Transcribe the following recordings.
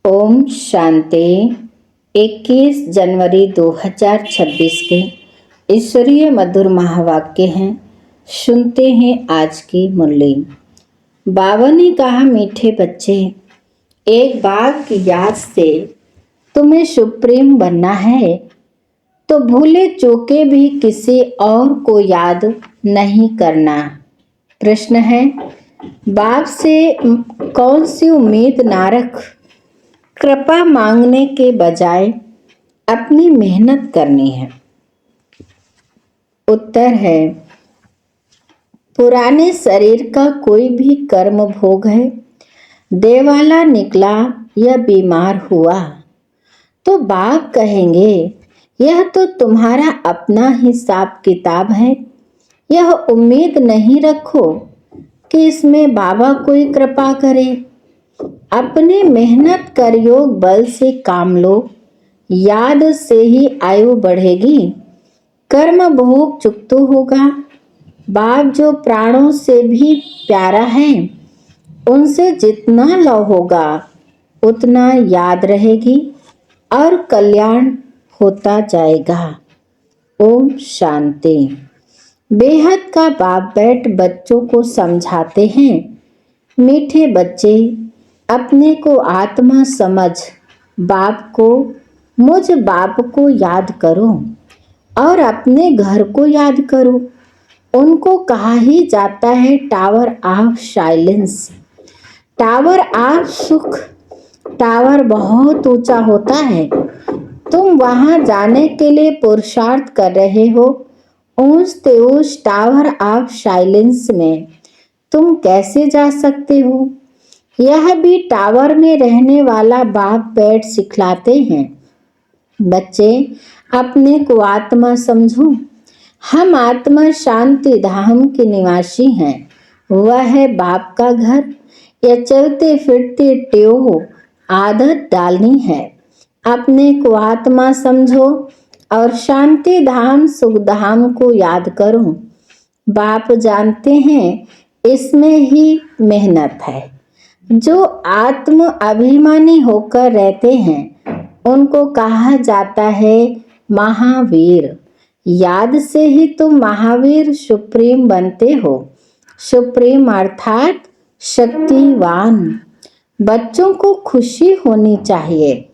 ओम शांति। 21 जनवरी 2026 के ईश्वरीय मधुर महावाक्य हैं। सुनते हैं आज की मुरली। बाबा ने कहा, मीठे बच्चे, एक बात की याद से तुम्हें सुप्रीम बनना है तो भूले चूके भी किसी और को याद नहीं करना। प्रश्न है, बाप से कौन सी उम्मीद ना रख। कृपा मांगने के बजाय अपनी मेहनत करनी है। उत्तर है, पुराने शरीर का कोई भी कर्म भोग है। देवाला निकला या बीमार हुआ तो बाप कहेंगे, यह तो तुम्हारा अपना हिसाब किताब है। यह उम्मीद नहीं रखो कि इसमें बाबा कोई कृपा करे। अपने मेहनत कर योग बल से काम लो। याद से ही आयु बढ़ेगी, कर्म भोग चुकता होगा। बाप जो प्राणों से भी प्यारा है, उनसे जितना लव होगा उतना याद रहेगी और कल्याण होता जाएगा। ओम शांति। बेहद का बाप बैठ बच्चों को समझाते हैं, मीठे बच्चे, अपने को आत्मा समझ बाप को, मुझ बाप को याद करो और अपने घर को याद करो। उनको कहा ही जाता है tower of silence, tower of सुख। टावर बहुत ऊंचा होता है, तुम वहां जाने के लिए पुरुषार्थ कर रहे हो। ऊंचते ऊंच टावर ऑफ साइलेंस में तुम कैसे जा सकते हो? यह भी टावर में रहने वाला बाप बैठ सिखलाते हैं। बच्चे, अपने को आत्मा समझो। हम आत्मा शांति धाम के निवासी हैं। वह है बाप का घर। यह चलते फिरते टेव आदत डालनी है। अपने को आत्मा समझो और शांति धाम सुख धाम को याद करो। बाप जानते हैं इसमें ही मेहनत है। जो आत्म अभिमानी होकर रहते हैं उनको कहा जाता है महावीर। याद से ही तुम महावीर सुप्रीम बनते हो। सुप्रीम अर्थात शक्तिवान। बच्चों को खुशी होनी चाहिए।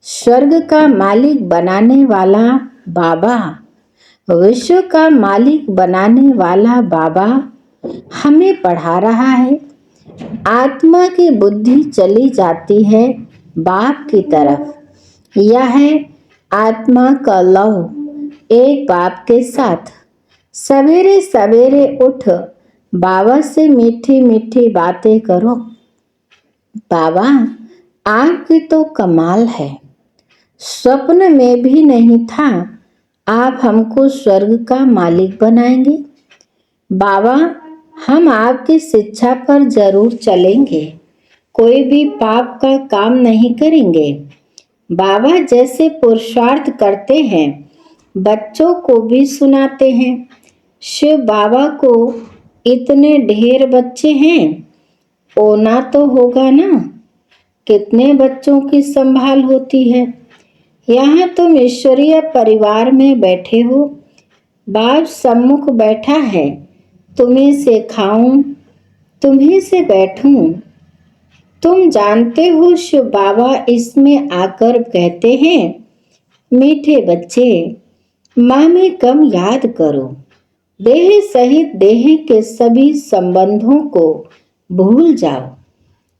स्वर्ग का मालिक बनाने वाला बाबा, विश्व का मालिक बनाने वाला बाबा हमें पढ़ा रहा है। आत्मा की बुद्धि चली जाती है बाप की तरफ। यह है आत्मा का लव एक बाप के साथ। सवेरे सवेरे उठ बाबा से मीठी मीठी बातें करो। बाबा, आपकी तो कमाल है। स्वप्न में भी नहीं था आप हमको स्वर्ग का मालिक बनाएंगे। बाबा, हम आपकी शिक्षा पर जरूर चलेंगे। कोई भी पाप का काम नहीं करेंगे। बाबा जैसे पुरुषार्थ करते हैं बच्चों को भी सुनाते हैं। शिव बाबा को इतने ढेर बच्चे हैं, ओना तो होगा ना। कितने बच्चों की संभाल होती है। यहाँ तुम ईश्वरीय परिवार में बैठे हो। बाप सम्मुख बैठा है। तुम्हीं से खाऊं, तुम्हीं से बैठूं। तुम जानते हो शिव बाबा इसमें आकर कहते हैं, मीठे बच्चे, माँ में कम याद करो। देह सहित देह के सभी संबंधों को भूल जाओ।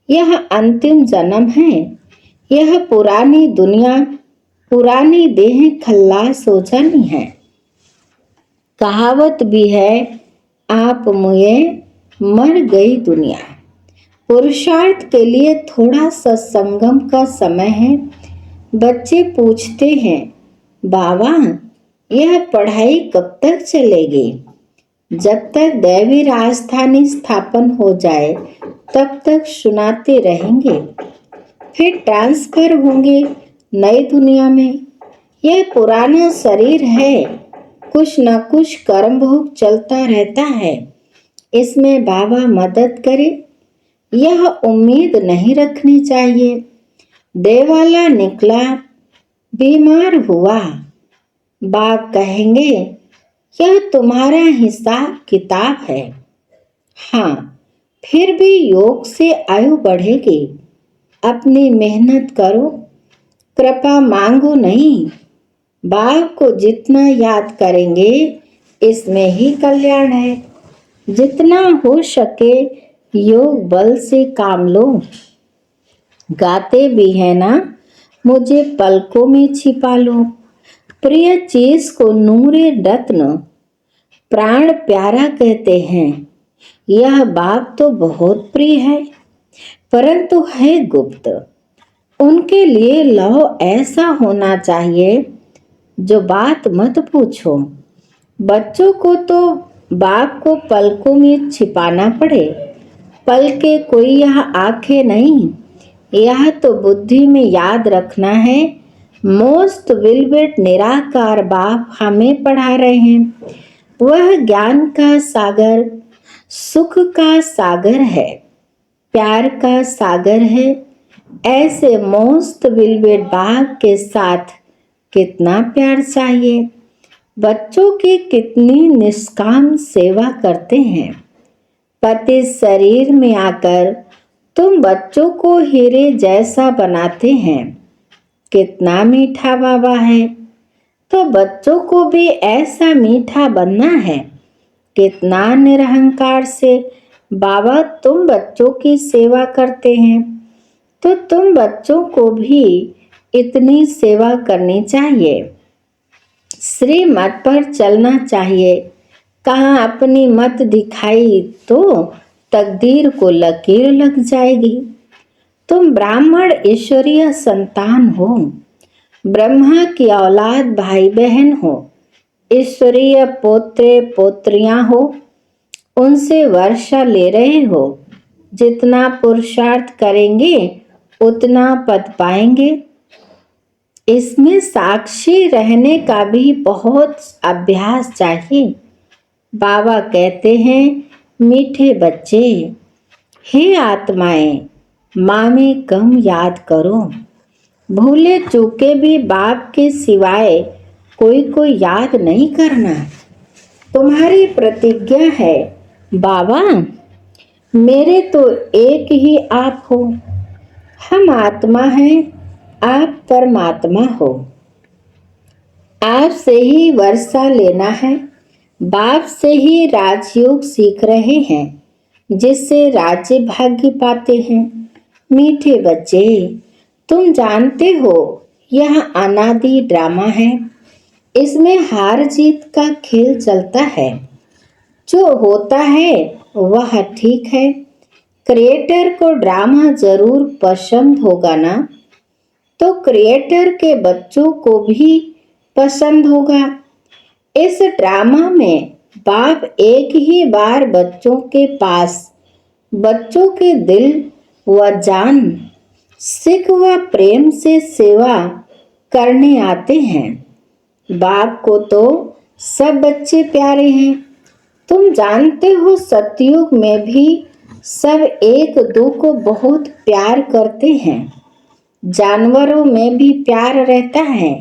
यह अंतिम जन्म है। यह पुरानी दुनिया, पुरानी देह खल्लास हो जानी है। कहावत भी है, आप मुए मर गई दुनिया। पुरुषार्थ के लिए थोड़ा सा संगम का समय है। बच्चे पूछते हैं, बाबा यह पढ़ाई कब तक चलेगी? जब तक दैवी राजधानी स्थापन हो जाए तब तक सुनाते रहेंगे। फिर ट्रांसफर होंगे नई दुनिया में। यह पुराना शरीर है, कुछ न कुछ कर्म भोग चलता रहता है। इसमें बाबा मदद करे, यह उम्मीद नहीं रखनी चाहिए। देवाला निकला, बीमार हुआ। बाघ कहेंगे यह तुम्हारा हिसाब किताब है। हाँ, फिर भी योग से आयु बढ़ेगी। अपनी मेहनत करो, कृपा मांगो नहीं। बाघ को जितना याद करेंगे इसमें ही कल्याण है। जितना हो सके योग बल से काम लो। गाते भी है ना, मुझे पलकों में छिपा लो। प्रिय चीज को नूरे रत्न प्राण प्यारा कहते हैं। यह बात तो बहुत प्रिय है, परंतु है गुप्त। उनके लिए लव ऐसा होना चाहिए जो बात मत पूछो। बच्चों को तो बाप को पलकों में छिपाना पड़े। पल के कोई यह आंखें नहीं, यह तो बुद्धि में याद रखना है। मोस्ट विलबेट निराकार बाप हमें पढ़ा रहे हैं। वह ज्ञान का सागर, सुख का सागर है, प्यार का सागर है। ऐसे मोस्ट विलबेट बाप के साथ कितना प्यार चाहिए। बच्चों की कितनी निष्काम सेवा करते हैं। पति शरीर में आकर तुम बच्चों को हीरे जैसा बनाते हैं। कितना मीठा बाबा है, तो बच्चों को भी ऐसा मीठा बनना है। कितना निरहंकार से बाबा तुम बच्चों की सेवा करते हैं, तो तुम बच्चों को भी इतनी सेवा करनी चाहिए। श्रीमत पर चलना चाहिए। कहाँ अपनी मत दिखाई तो तकदीर को लकीर लग जाएगी। तुम ब्राह्मण ईश्वरीय संतान हो, ब्रह्मा की औलाद भाई बहन हो, ईश्वरीय पोते पोत्रियां हो, उनसे वर्षा ले रहे हो। जितना पुरुषार्थ करेंगे उतना पद पाएंगे। इसमें साक्षी रहने का भी बहुत अभ्यास चाहिए। बाबा कहते हैं मीठे बच्चे, हे आत्माएं, माँ में कम याद करो। भूले चूके भी बाप के सिवाय कोई को याद नहीं करना। तुम्हारी प्रतिज्ञा है बाबा, मेरे तो एक ही आप हो। हम आत्मा हैं, आप परमात्मा हो। आपसे ही वर्षा लेना है। बाप से ही राजयोग सीख रहे हैं, जिससे राज्य भाग्य पाते हैं। मीठे बच्चे, तुम जानते हो यह अनादि ड्रामा है। इसमें हार जीत का खेल चलता है। जो होता है वह ठीक है। क्रिएटर को ड्रामा जरूर पसंद होगा ना, तो क्रिएटर के बच्चों को भी पसंद होगा। इस ड्रामा में बाप एक ही बार बच्चों के पास बच्चों के दिल व जान, सिख व प्रेम से सेवा करने आते हैं। बाप को तो सब बच्चे प्यारे हैं। तुम जानते हो सतयुग में भी सब एक दो को बहुत प्यार करते हैं। जानवरों में भी प्यार रहता है।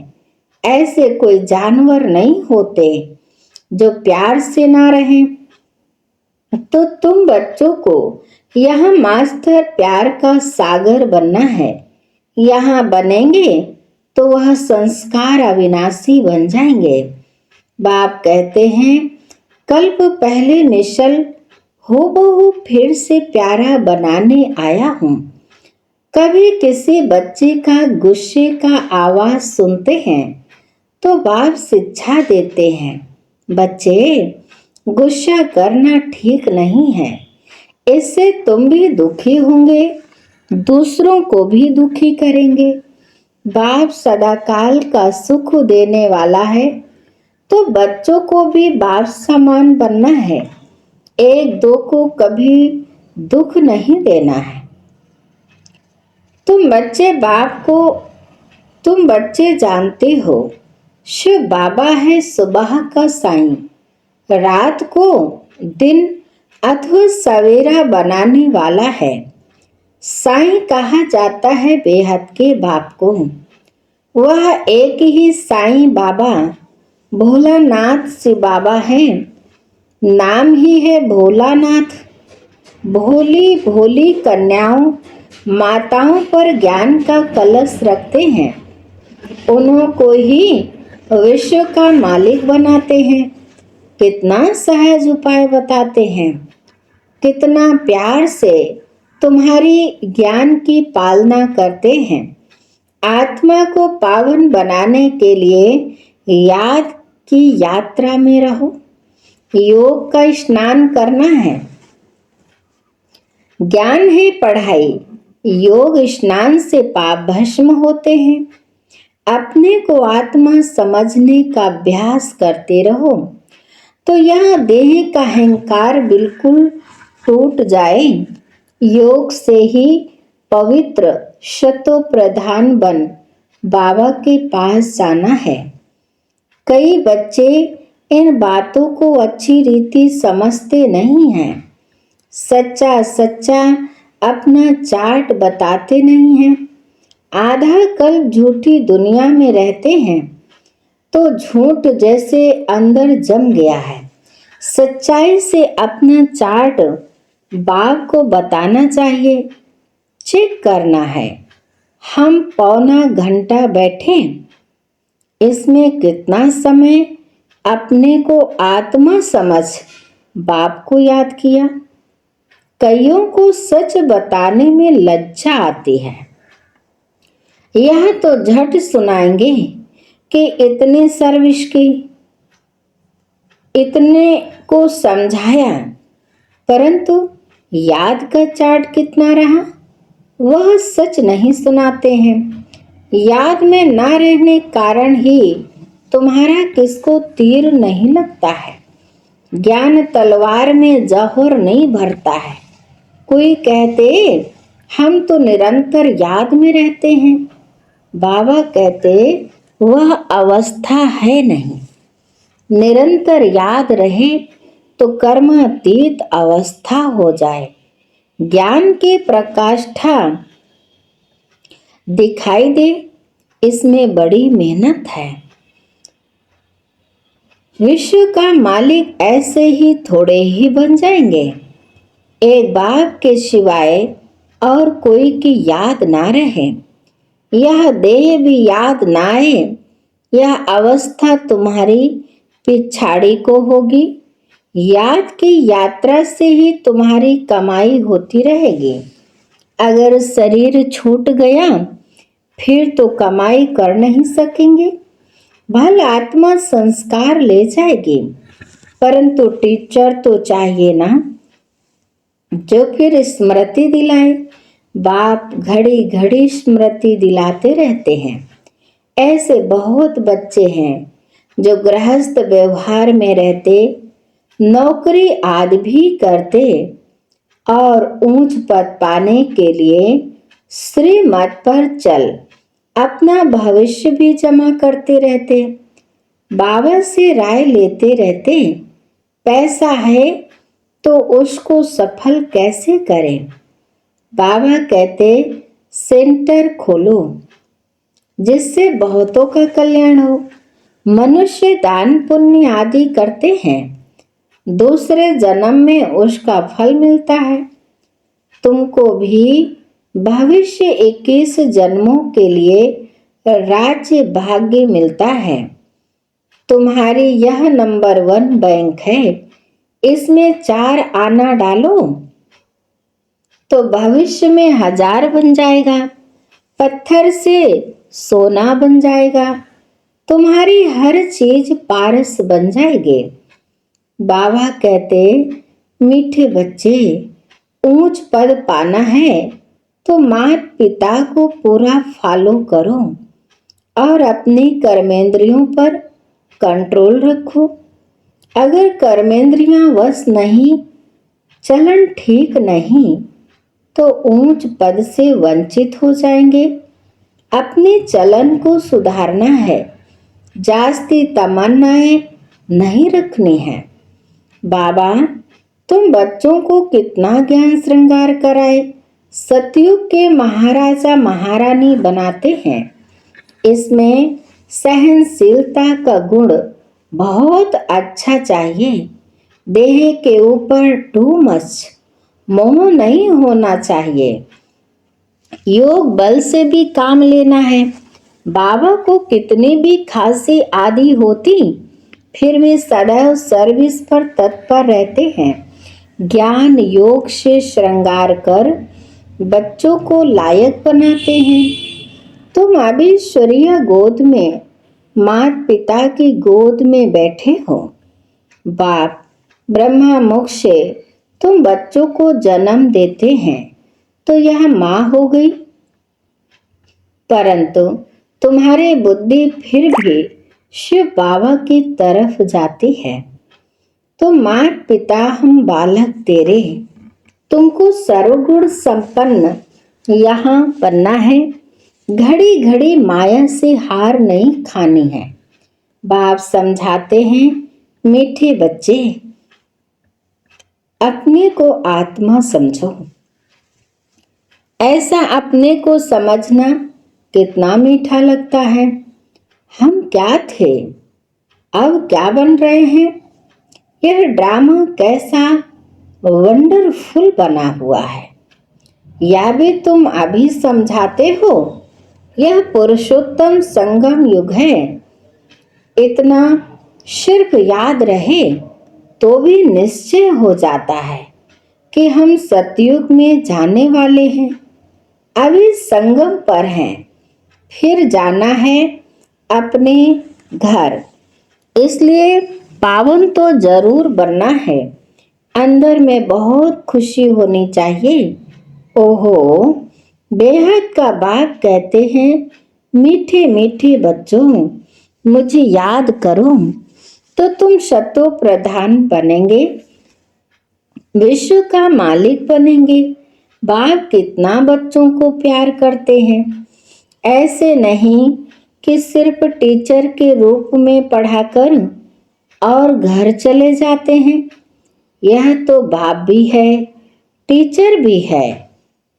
ऐसे कोई जानवर नहीं होते जो प्यार से ना रहें। तो तुम बच्चों को यहाँ मास्टर प्यार का सागर बनना है। यहाँ बनेंगे तो वह संस्कार अविनाशी बन जाएंगे। बाप कहते हैं कल्प पहले निश्चल हूबहू फिर से प्यारा बनाने आया हूँ। कभी किसी बच्चे का गुस्से का आवाज सुनते हैं तो बाप शिक्षा देते हैं, बच्चे गुस्सा करना ठीक नहीं है। इससे तुम भी दुखी होंगे, दूसरों को भी दुखी करेंगे। बाप सदाकाल का सुख देने वाला है, तो बच्चों को भी बाप समान बनना है। एक दो को कभी दुख नहीं देना है। तुम बच्चे जानते हो शिव बाबा है सुबह का साईं, रात को दिन अथवा सवेरा बनाने वाला है। साईं कहा जाता है बेहद के बाप को। वह एक ही साईं बाबा भोलानाथ शिव बाबा है। नाम ही है भोलानाथ। भोली भोली कन्याओं माताओं पर ज्ञान का कलश रखते हैं। उन्हों को ही विश्व का मालिक बनाते हैं। कितना सहज उपाय बताते हैं। कितना प्यार से तुम्हारी ज्ञान की पालना करते हैं। आत्मा को पावन बनाने के लिए याद की यात्रा में रहो। योग का स्नान करना है। ज्ञान है पढ़ाई। योग स्नान से पाप भस्म होते हैं। अपने को आत्मा समझने का अभ्यास करते रहो तो यह देह का अहंकार बिल्कुल टूट जाए। योग से ही पवित्र शतो प्रधान बन बाबा के पास जाना है। कई बच्चे इन बातों को अच्छी रीति समझते नहीं हैं। सच्चा सच्चा अपना चार्ट बताते नहीं हैं। आधा कल झूठी दुनिया में रहते हैं तो झूठ जैसे अंदर जम गया है। सच्चाई से अपना चार्ट बाप को बताना चाहिए। चेक करना है। हम पौना घंटा बैठे, इसमें कितना समय अपने को आत्मा समझ बाप को याद किया। कईयों को सच बताने में लज्जा आती है। यह तो झट सुनाएंगे कि इतने सर्विस की, इतने को समझाया, परंतु याद का चार्ट कितना रहा वह सच नहीं सुनाते हैं। याद में ना रहने कारण ही तुम्हारा किसको तीर नहीं लगता है। ज्ञान तलवार में जौहर नहीं भरता है। कोई कहते हम तो निरंतर याद में रहते हैं। बाबा कहते वह अवस्था है नहीं। निरंतर याद रहे तो कर्मातीत अवस्था हो जाए। ज्ञान की प्रकाष्ठा दिखाई दे, इसमें बड़ी मेहनत है। विश्व का मालिक ऐसे ही थोड़े ही बन जाएंगे। एक बाप के सिवाय और कोई की याद ना रहे, यह देह भी याद ना आए, यह अवस्था तुम्हारी पिछाड़ी को होगी। याद की यात्रा से ही तुम्हारी कमाई होती रहेगी। अगर शरीर छूट गया फिर तो कमाई कर नहीं सकेंगे। भल आत्मा संस्कार ले जाएगी, परंतु टीचर तो चाहिए ना जो फिर स्मृति दिलाए। बाप घड़ी घड़ी स्मृति दिलाते रहते हैं। ऐसे बहुत बच्चे हैं जो गृहस्थ व्यवहार में रहते, नौकरी आदि भी करते और ऊंच पद पाने के लिए श्रीमत पर चल अपना भविष्य भी जमा करते रहते। बाबा से राय लेते रहते, पैसा है तो उसको सफल कैसे करें। बाबा कहते सेंटर खोलो जिससे बहुतों का कल्याण हो। मनुष्य दान पुण्य आदि करते हैं, दूसरे जन्म में उसका फल मिलता है। तुमको भी भविष्य 21 जन्मों के लिए राज्य भाग्य मिलता है। तुम्हारी यह नंबर 1 बैंक है, इसमें 4 आना डालो तो भविष्य में 1000 बन जाएगा। पत्थर से सोना बन जाएगा। तुम्हारी हर चीज पारस बन जाएगी। बाबा कहते मीठे बच्चे, ऊंच पद पाना है तो माता पिता को पूरा फॉलो करो और अपनी कर्मेंद्रियों पर कंट्रोल रखो। अगर कर्मेंद्रियां वश नहीं, चलन ठीक नहीं, तो ऊंच पद से वंचित हो जाएंगे। अपने चलन को सुधारना है, जास्ती तमन्नाएं नहीं रखनी है। बाबा तुम बच्चों को कितना ज्ञान श्रृंगार कराए, सतयुग के महाराजा महारानी बनाते हैं। इसमें सहनशीलता का गुण बहुत अच्छा चाहिए। देह के ऊपर टू मच मोह नहीं होना चाहिए। योग बल से भी काम लेना है। बाबा को कितनी भी खांसी आदि होती, फिर भी सदैव सर्विस पर तत्पर रहते हैं। ज्ञान योग से श्रृंगार कर बच्चों को लायक बनाते हैं। तुम अभी ईश्वरीय गोद में, माता पिता की गोद में बैठे हो। बाप ब्रह्मा मुख से तुम बच्चों को जन्म देते हैं तो यह माँ हो गई, परंतु तुम्हारी बुद्धि फिर भी शिव बाबा की तरफ जाती है। तो माता पिता हम बालक तेरे, तुमको सर्वगुण संपन्न यहाँ बनना है। घड़ी घड़ी माया से हार नहीं खानी है। बाप समझाते हैं, मीठे बच्चे अपने को आत्मा समझो। ऐसा अपने को समझना कितना मीठा लगता है। हम क्या थे, अब क्या बन रहे हैं। यह ड्रामा कैसा वंडरफुल बना हुआ है, यह भी तुम अभी समझाते हो। यह पुरुषोत्तम संगम युग है। इतना सिर्फ याद रहे तो भी निश्चय हो जाता है कि हम सतयुग में जाने वाले हैं। अभी संगम पर हैं, फिर जाना है अपने घर। इसलिए पावन तो जरूर बनना है। अंदर में बहुत खुशी होनी चाहिए। ओहो, बेहद का बाप कहते हैं, मीठे मीठे बच्चों मुझे याद करो तो तुम शतो प्रधान बनेंगे, विश्व का मालिक बनेंगे। बाप कितना बच्चों को प्यार करते हैं। ऐसे नहीं कि सिर्फ टीचर के रूप में पढ़ाकर और घर चले जाते हैं। यह तो बाप भी है, टीचर भी है,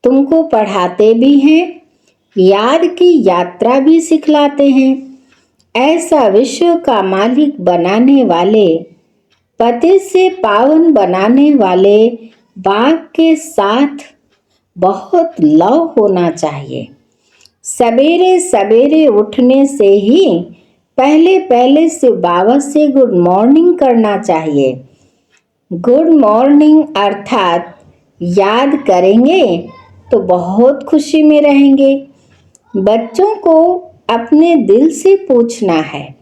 तुमको पढ़ाते भी हैं, याद की यात्रा भी सिखलाते हैं। ऐसा विश्व का मालिक बनाने वाले, पति से पावन बनाने वाले बाप के साथ बहुत लव होना चाहिए। सवेरे सवेरे उठने से ही पहले पहले से बाबा से गुड मॉर्निंग करना चाहिए। गुड मॉर्निंग अर्थात याद करेंगे तो बहुत खुशी में रहेंगे। बच्चों को अपने दिल से पूछना है,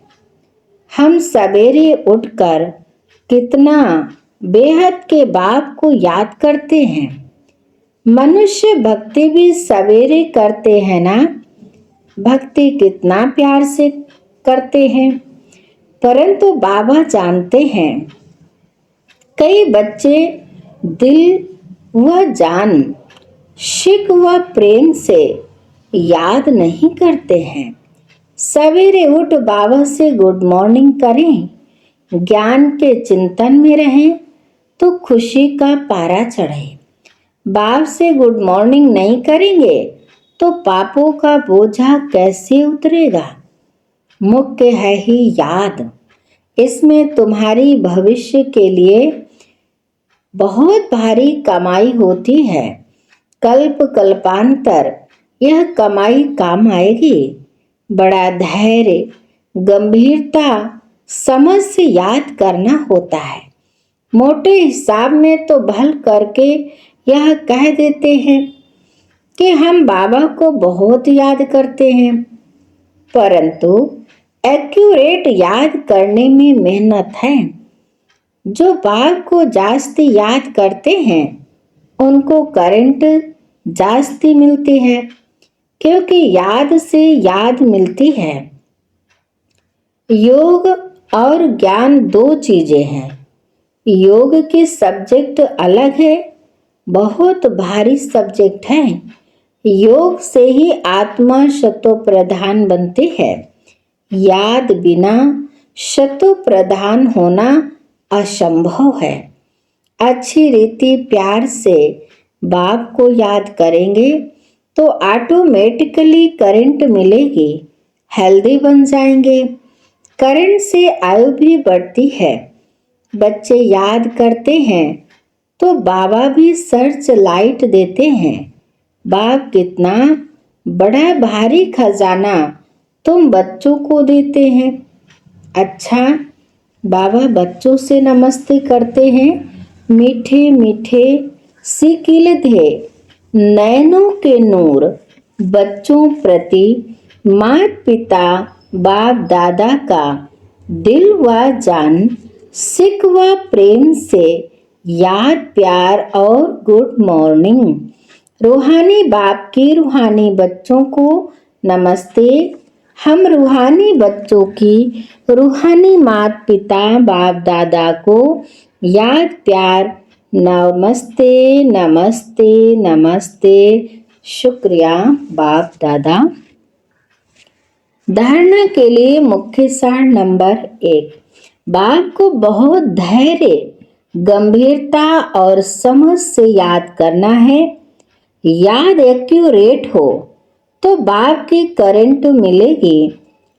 हम सवेरे उठकर कितना बेहद के बाप को याद करते हैं। मनुष्य भक्ति भी सवेरे करते हैं ना, भक्ति कितना प्यार से करते हैं, परंतु बाबा जानते हैं कई बच्चे दिल व जान, शिक व प्रेम से याद नहीं करते हैं। सवेरे उठ बाबा से गुड मॉर्निंग करें, ज्ञान के चिंतन में रहें तो खुशी का पारा चढ़े। बाप से गुड मॉर्निंग नहीं करेंगे तो पापों का बोझा कैसे उतरेगा। मुख्य है ही याद। इसमें तुम्हारी भविष्य के लिए बहुत भारी कमाई होती है। कल्प कल्पांतर यह कमाई काम आएगी। बड़ा धैर्य, गंभीरता, समझ से याद करना होता है। मोटे हिसाब में तो भल करके यह कह देते हैं कि हम बाबा को बहुत याद करते हैं, परंतु एक्यूरेट याद करने में मेहनत है। जो बाप को जास्ती याद करते हैं उनको करंट जास्ती मिलती है, क्योंकि याद से याद मिलती है। योग और ज्ञान दो चीजें हैं। योग की सब्जेक्ट अलग है, बहुत भारी सब्जेक्ट है। योग से ही आत्मा शतो प्रधान बनती है। याद बिना शतो प्रधान होना असंभव है। अच्छी रीति प्यार से बाप को याद करेंगे तो ऑटोमेटिकली करंट मिलेगी, हेल्दी बन जाएंगे। करंट से आयु भी बढ़ती है। बच्चे याद करते हैं तो बाबा भी सर्च लाइट देते हैं। बाप कितना बड़ा भारी खजाना तुम बच्चों को देते हैं। अच्छा, बाबा बच्चों से नमस्ते करते हैं। मीठे मीठे सिकिलधे नैनों के नूर बच्चों प्रति माता पिता बाप दादा का दिल व जान सिक व प्रेम से याद प्यार और गुड मॉर्निंग। रूहानी बाप की रूहानी बच्चों को नमस्ते। हम रूहानी बच्चों की रूहानी माता पिता बाप दादा को याद प्यार नमस्ते नमस्ते नमस्ते। शुक्रिया बाप दादा। धारणा के लिए मुख्य सार नंबर 1, बाप को बहुत धैर्य, गंभीरता और समझ से याद करना है। याद एक्यूरेट हो तो बाप की करंट मिलेगी,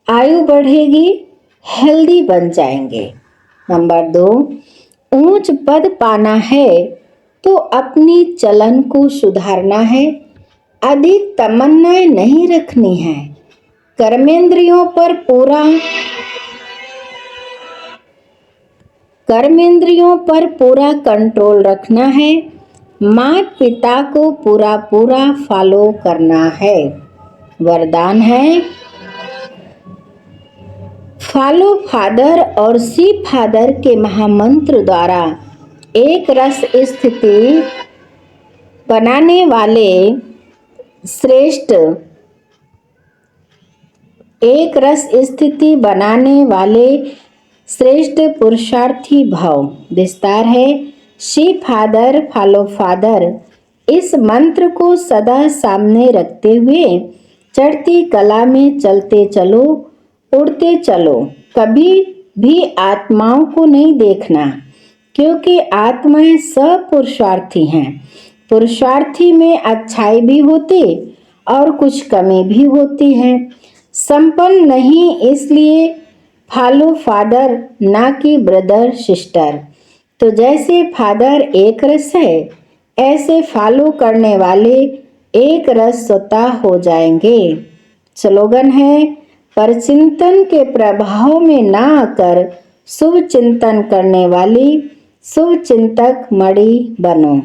आयु बढ़ेगी, हेल्दी बन जाएंगे। नंबर 2, ऊंच पद पाना है तो अपनी चलन को सुधारना है, अधिक तमन्नाएं नहीं रखनी है। कर्मेंद्रियों पर पूरा कंट्रोल रखना है। माता पिता को पूरा फॉलो करना है। वरदान है, फॉलो फादर और सी फादर के महामंत्र द्वारा एक रस स्थिति बनाने वाले श्रेष्ठ पुरुषार्थी भाव। विस्तार है, शी फादर फॉलो फादर। इस मंत्र को सदा सामने रखते हुए चढ़ती कला में चलते चलो, उड़ते चलो। कभी भी आत्माओं को नहीं देखना, क्योंकि आत्माएं सब पुरुषार्थी हैं। पुरुषार्थी में अच्छाई भी होती और कुछ कमी भी होती है। संपन्न नहीं, इसलिए फॉलो फादर ना कि ब्रदर सिस्टर। तो जैसे फादर एक रस है, ऐसे फॉलो करने वाले एक रस स्वतः हो जाएंगे। स्लोगन है, परचिंतन के प्रभाव में ना आकर शुभ चिंतन करने वाली शुभ चिंतक मणि बनो।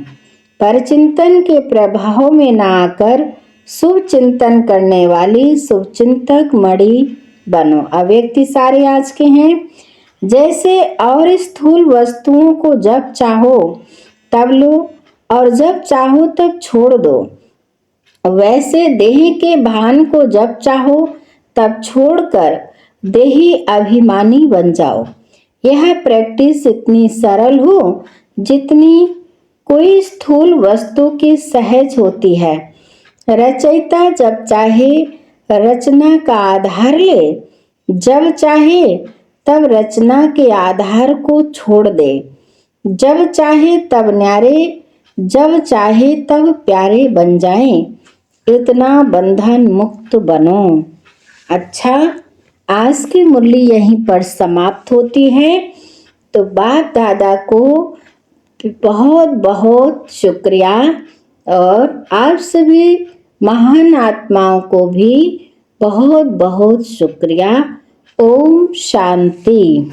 परचिंतन के प्रभाव में ना आकर शुभ चिंतन करने वाली शुभ चिंतक मणि बनो। अव्यक्ति सारे आज के हैं। जैसे और स्थूल वस्तुओं को जब चाहो तब लो और जब चाहो तब छोड़ दो, वैसे देह के भान को जब चाहो तब छोड़कर देही अभिमानी बन जाओ। यह प्रैक्टिस इतनी सरल हो जितनी कोई स्थूल वस्तु की सहज होती है। रचयिता जब चाहे रचना का आधार ले, जब चाहे तब रचना के आधार को छोड़ दे, जब चाहे तब न्यारे, जब चाहे तब प्यारे बन जाएं। इतना बंधन मुक्त बनो। अच्छा, आज की मुरली यहीं पर समाप्त होती है। तो बाप दादा को बहुत बहुत शुक्रिया और आप सभी महान आत्माओं को भी बहुत बहुत शुक्रिया। ओम शांति।